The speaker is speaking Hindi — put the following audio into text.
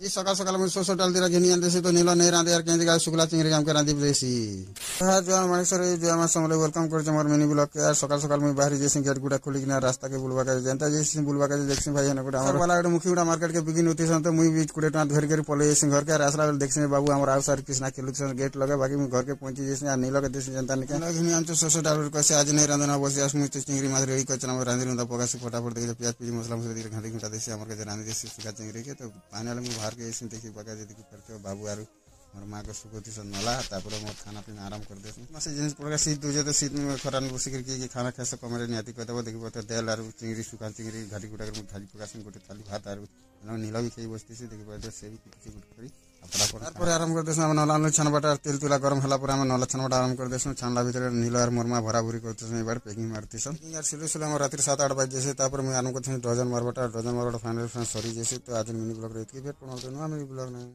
ये सकाल सकाल में सो डाल दिला घिनी आनते तो नीला नहीं रांधे यार केंद्र शुक्ला चिंगरी हम के रांधी देसी जो मणेश्वर जो हम समले वेलकम कर हमर मिनी ब्लॉग के यार सकाल सकाल में बाहर जैसे गेट गुड़ा खोली ना रास्ता के बुलवा के जनता जैसे बुलवा के देखसी भाई ना हमर वाला एक मुखीउडा मार्केट के बिगिन होती सन तो मुई बीच कुड़े टा धर के पले जैसे घर के रास्ता देखसी बाबू हमर आउ सर कृष्णा के लुक गेट लगे बाकी मैं घर के पहुंची जैसे नीला के देसी जनता ने घिनी आनते सो डाल कैसे आज नहीं रांधना बस आज मुई चिंगरी माछ रेडी कर हम रांधी रुंदा पकासी फटाफट देके प्याज पीजी मसाला मसाला घाटी घुटा देसी हमर के रांधी देसी सुखा चिंगरी के तो पानी वाले में बाहर के ऐसे देखी पका जे देखी करते बाबू आरु मोर माँ के सुखोती से नला तापर मोर खाना पीना आराम कर देसु मसे जिनिस पड़का शीत दूजे तो शीत में खरान बसी करके खाना खासे कमरे नियाती कहते देखी पता तेल आरु चिंगरी सुखा चिंगरी घाटी गुटा कर थाली पकासन गोटे थाली भात आरु नीला भी खाई बसती से देखी पता से भी किछि गुट करी तापर आराम कर देसु हम नला छानबाटा तेल तुला गरम होला पर हम नला छानबाटा आराम कर देसु छानला भीतर नीला और मोरमा भरा भरी करते एक बार पैकिंग मारती सन यार सिले सिले हम रात्रि 7-8 बजे जैसे तापर मैं आराम करते डजन मारबाटा फाइनल सरी जैसे तो आज मिनी ब्लॉग रहती है भेट पड़ो मिनी ब्लॉग नहीं।